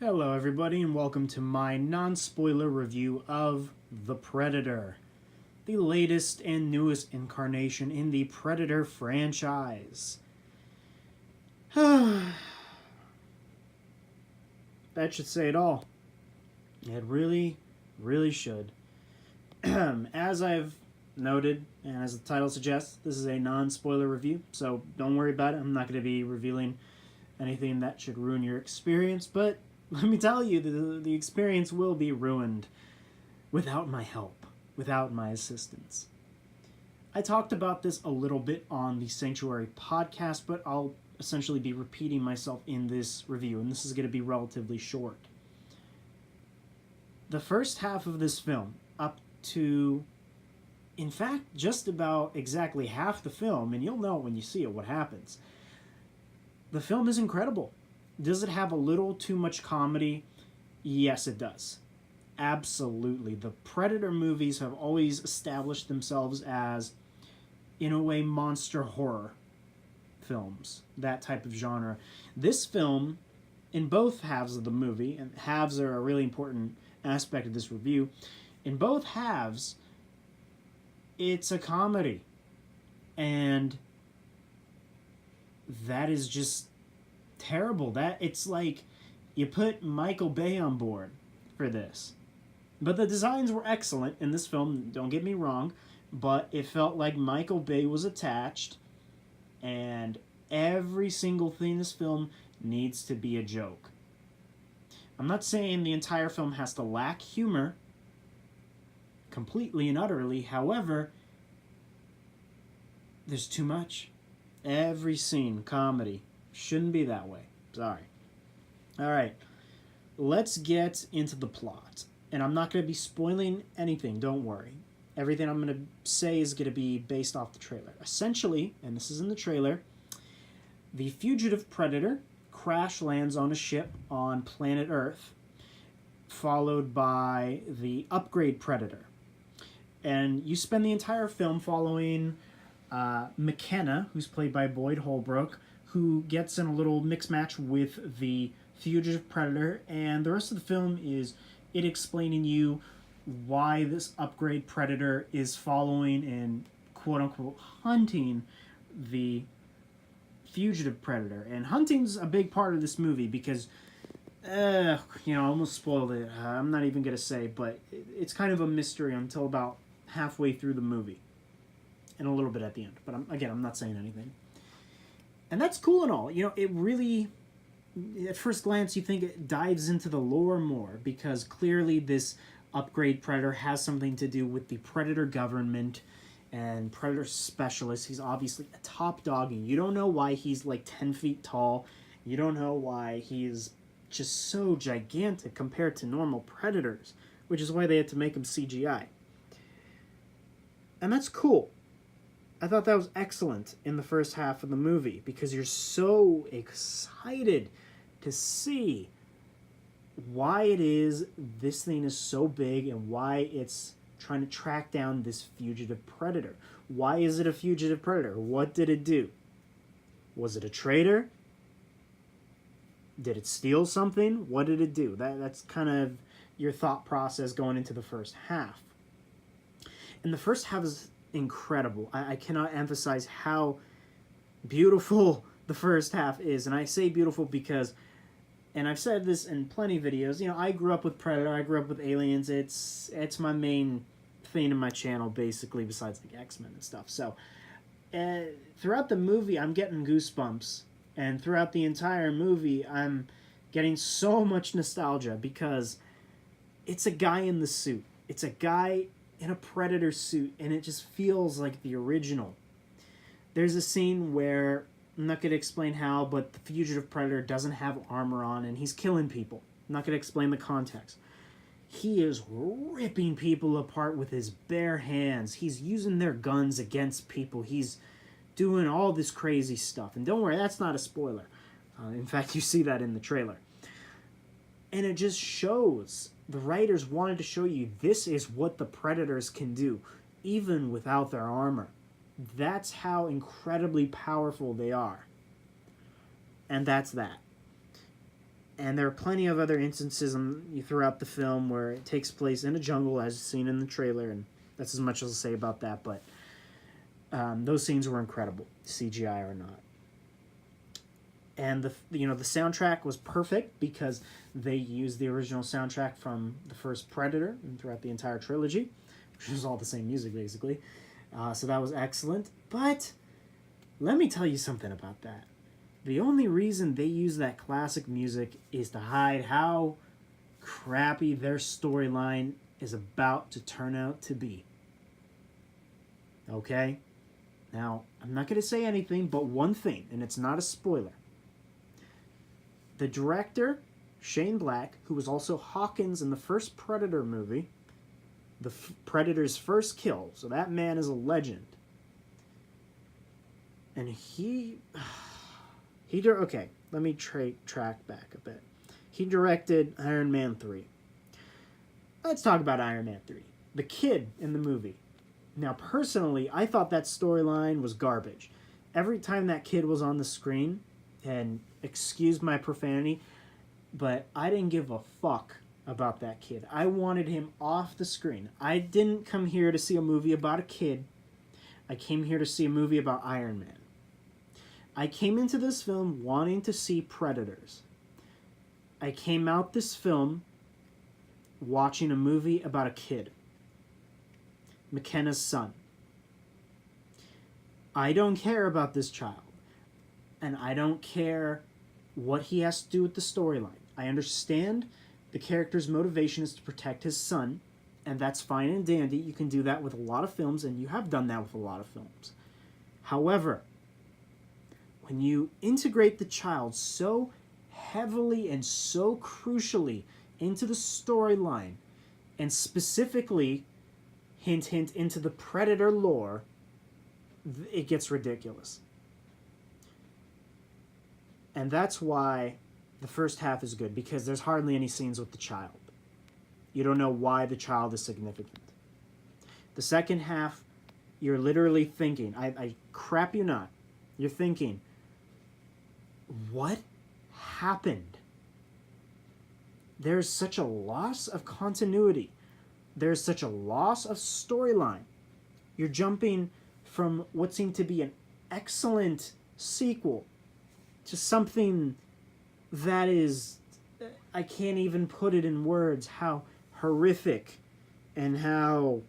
Hello everybody and welcome to my non-spoiler review of The Predator, the latest and newest incarnation in the Predator franchise. That should say it all. It really should. As I've noted, and as the title suggests, this is a non-spoiler review, so don't worry about it. I'm not going to be revealing anything that should ruin your experience, but let me tell you, the experience will be ruined without my help, without my assistance. I talked about this a little bit on the Sanctuary podcast, but I'll essentially be repeating myself in this review, and this is going to be relatively short. The first half of this film, up to, in fact, just about exactly half the film, and you'll know when you see it what happens. The film is incredible. Does it have a little too much comedy? Yes, it does. Absolutely. The Predator movies have always established themselves as, in a way, monster horror films, that type of genre. This film, in both halves of the movie, and halves are a really important aspect of this review, in both halves, it's a comedy. And that is just terrible. That it's like you put Michael Bay on board for this. But the designs were excellent in this film, don't get me wrong, but it felt like Michael Bay was attached, and every single thing in this film needs to be a joke. I'm not saying the entire film has to lack humor completely and utterly, however, there's too much. Every scene, comedy. Shouldn't be that way. Sorry. Alright. Let's get into the plot. And I'm not going to be spoiling anything, don't worry. Everything I'm going to say is going to be based off the trailer. Essentially, and this is in the trailer, the fugitive predator crash lands on a ship on planet Earth, followed by the upgrade predator. And you spend the entire film following McKenna, who's played by Boyd Holbrook, who gets in a little mix match with the fugitive predator, and the rest of the film is it explaining you why this upgrade predator is following and quote-unquote hunting the fugitive predator. And hunting's a big part of this movie because, I almost spoiled it. I'm not even going to say, but it's kind of a mystery until about halfway through the movie. And a little bit at the end. But I'm not saying anything. And that's cool and all. It really, at first glance, you think it dives into the lore more because clearly this upgrade predator has something to do with the predator government and predator specialists. He's obviously a top dog, and you don't know why he's like 10 feet tall. You don't know why he's just so gigantic compared to normal predators, which is why they had to make him CGI. And that's cool. I thought that was excellent in the first half of the movie because you're so excited to see why it is this thing is so big and why it's trying to track down this fugitive predator. Why is it a fugitive predator? What did it do? Was it a traitor? Did it steal something? What did it do? That's kind of your thought process going into the first half. And the first half is incredible. I cannot emphasize how beautiful the first half is. And I say beautiful because, and I've said this in plenty of videos, I grew up with Predator, I grew up with Aliens. It's my main thing in my channel, basically, besides like X-Men and stuff. So, throughout the movie, I'm getting goosebumps. And throughout the entire movie, I'm getting so much nostalgia because it's a guy in the suit. It's a guy in a predator suit, and it just feels like the original. There's a scene where, I'm not going to explain how, but the fugitive predator doesn't have armor on, and he's killing people. I'm not going to explain the context. He is ripping people apart with his bare hands. He's using their guns against people. He's doing all this crazy stuff. And don't worry, that's not a spoiler. In fact, you see that in the trailer. And it just shows, the writers wanted to show you this is what the predators can do, even without their armor. That's how incredibly powerful they are. And that's that. And there are plenty of other instances throughout the film where it takes place in a jungle, as seen in the trailer, and that's as much as I'll say about that. But those scenes were incredible, CGI or not. And the soundtrack was perfect because they used the original soundtrack from the first Predator and throughout the entire trilogy, which was all the same music basically. So that was excellent. But let me tell you something about that. The only reason they use that classic music is to hide how crappy their storyline is about to turn out to be. Okay? Now, I'm not going to say anything but one thing, and it's not a spoiler. The director, Shane Black, who was also Hawkins in the first Predator movie, the Predator's first kill, so that man is a legend. And okay, let me track back a bit. He directed Iron Man 3. Let's talk about Iron Man 3. The kid in the movie. Now, personally, I thought that storyline was garbage. Every time that kid was on the screen, and excuse my profanity, but I didn't give a fuck about that kid. I wanted him off the screen. I didn't come here to see a movie about a kid. I came here to see a movie about Iron Man. I came into this film wanting to see Predators. I came out this film watching a movie about a kid. McKenna's son. I don't care about this child. And I don't care what he has to do with the storyline. I understand the character's motivation is to protect his son, and that's fine and dandy. You can do that with a lot of films, and you have done that with a lot of films. However, when you integrate the child so heavily and so crucially into the storyline, and specifically, hint, hint, into the Predator lore, it gets ridiculous. And that's why the first half is good, because there's hardly any scenes with the child. You don't know why the child is significant. The second half, you're literally thinking, I crap you not, you're thinking, what happened? There's such a loss of continuity. There's such a loss of storyline. You're jumping from what seemed to be an excellent sequel to something that is, I can't even put it in words, how horrific and how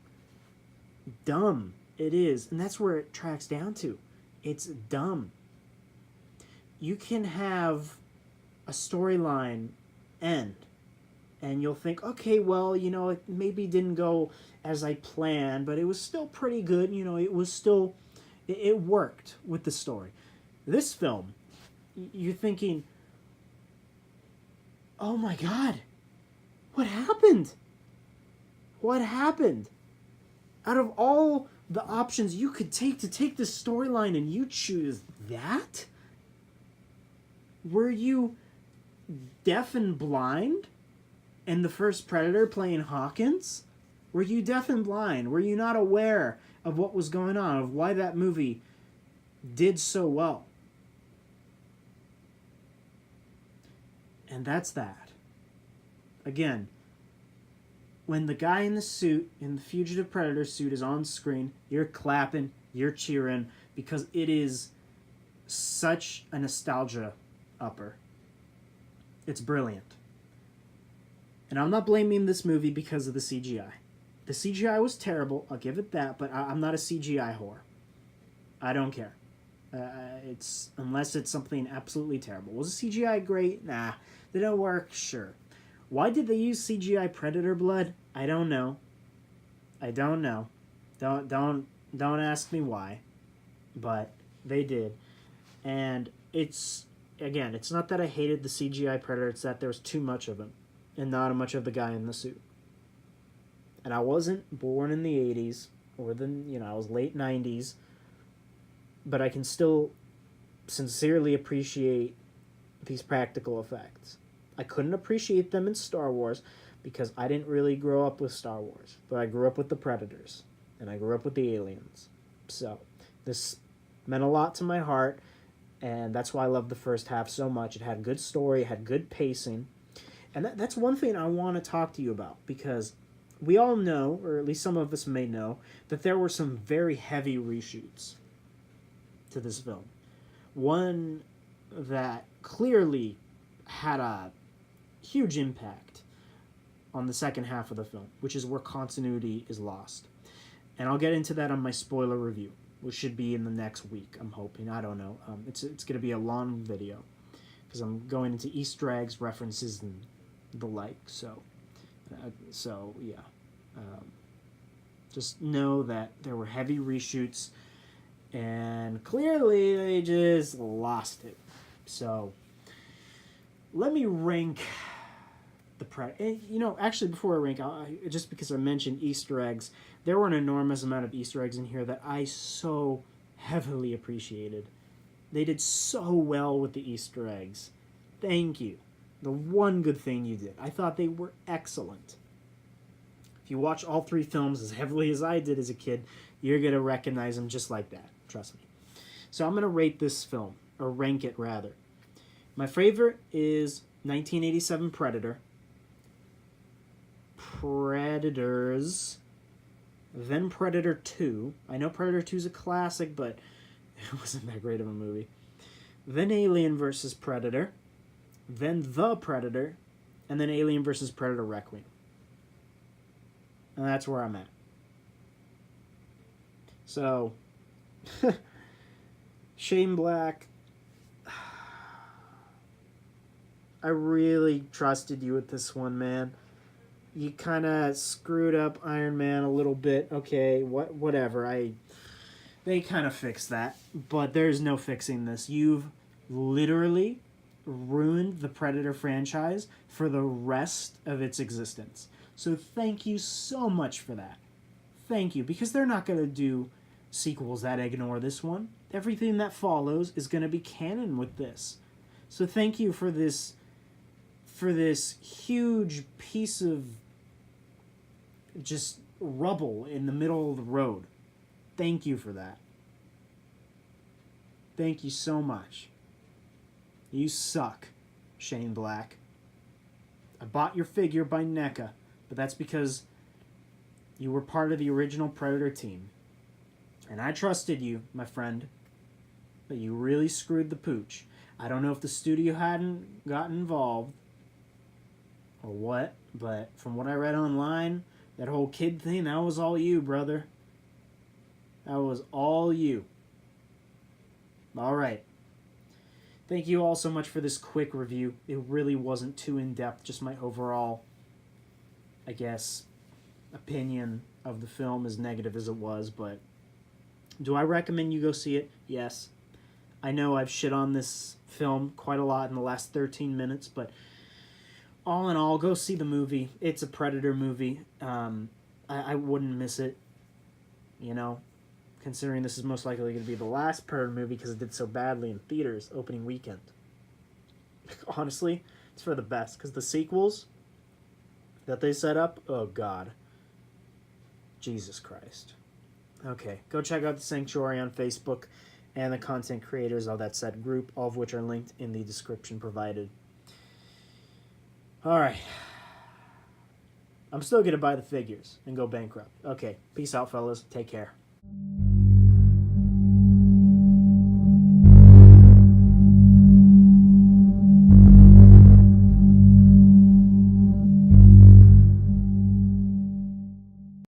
dumb it is. And that's where it tracks down to. It's dumb. You can have a storyline end, and you'll think, okay, well, it maybe didn't go as I planned, but it was still pretty good. It was still, it worked with the story. This film, you're thinking, oh my God, what happened? What happened? Out of all the options you could take to take this storyline, and you choose that? Were you deaf and blind in the first Predator playing Hawkins? Were you deaf and blind? Were you not aware of what was going on, of why that movie did so well? And that's that. Again, when the guy in the suit, in the Fugitive Predator suit, is on screen, you're clapping, you're cheering, because it is such a nostalgia upper. It's brilliant. And I'm not blaming this movie because of the CGI. The CGI was terrible, I'll give it that, but I'm not a CGI whore. I don't care. Unless it's something absolutely terrible. Was the CGI great? Nah. Did it work? Sure. Why did they use CGI Predator blood? I don't know. Don't ask me why. But they did. And it's not that I hated the CGI Predator, it's that there was too much of him and not much of the guy in the suit. And I wasn't born in the 80s, or I was late 90s, but I can still sincerely appreciate these practical effects. I couldn't appreciate them in Star Wars because I didn't really grow up with Star Wars, but I grew up with the Predators, and I grew up with the aliens. So this meant a lot to my heart, And that's why I loved the first half so much. It had a good story, it had good pacing. And that's one thing I want to talk to you about, because we all know, or at least some of us may know, that there were some very heavy reshoots to this film. One that clearly had a huge impact on the second half of the film, which is where continuity is lost. And I'll get into that on my spoiler review, which should be in the next week, I'm hoping. I don't know. It's going to be a long video, because I'm going into Easter eggs, references, and the like. So yeah. Just know that there were heavy reshoots, and clearly they just lost it. So let me rank the actually, before I rank, just because I mentioned Easter eggs, there were an enormous amount of Easter eggs in here that I so heavily appreciated. They did so well with the Easter eggs. Thank you. The one good thing you did. I thought they were excellent. If you watch all three films as heavily as I did as a kid, you're going to recognize them just like that. Trust me. So I'm going to rate this film, or rank it rather. My favorite is 1987 Predator. Predators. Then Predator 2. I know Predator 2 is a classic, but it wasn't that great of a movie. Then Alien vs. Predator. Then The Predator. And then Alien vs. Predator Requiem. And that's where I'm at. So, Shane Black, I really trusted you with this one, man. You kind of screwed up Iron Man a little bit. Okay, whatever. They kind of fixed that, but there's no fixing this. You've literally ruined the Predator franchise for the rest of its existence. So thank you so much for that. Thank you, because they're not going to do sequels that ignore this one. Everything that follows is going to be canon with this. So thank you for this huge piece of just rubble in the middle of the road. Thank you for that. Thank you so much. You suck, Shane Black. I bought your figure by NECA, but that's because you were part of the original Predator team. And I trusted you, my friend, but you really screwed the pooch. I don't know if the studio hadn't gotten involved or what, but from what I read online, that whole kid thing, that was all you, brother. That was all you. All right. Thank you all so much for this quick review. It really wasn't too in-depth, just my overall, I guess, opinion of the film, as negative as it was, but do I recommend you go see it? Yes. I know I've shit on this film quite a lot in the last 13 minutes, but all in all, go see the movie. It's a Predator movie. I wouldn't miss it, considering this is most likely going to be the last Predator movie because it did so badly in theaters opening weekend. Honestly, it's for the best, because the sequels that they set up, oh God. Jesus Christ. Okay, go check out The Sanctuary on Facebook and the Content Creators of that said group, all of which are linked in the description provided. Alright. I'm still going to buy the figures and go bankrupt. Okay, peace out, fellas. Take care.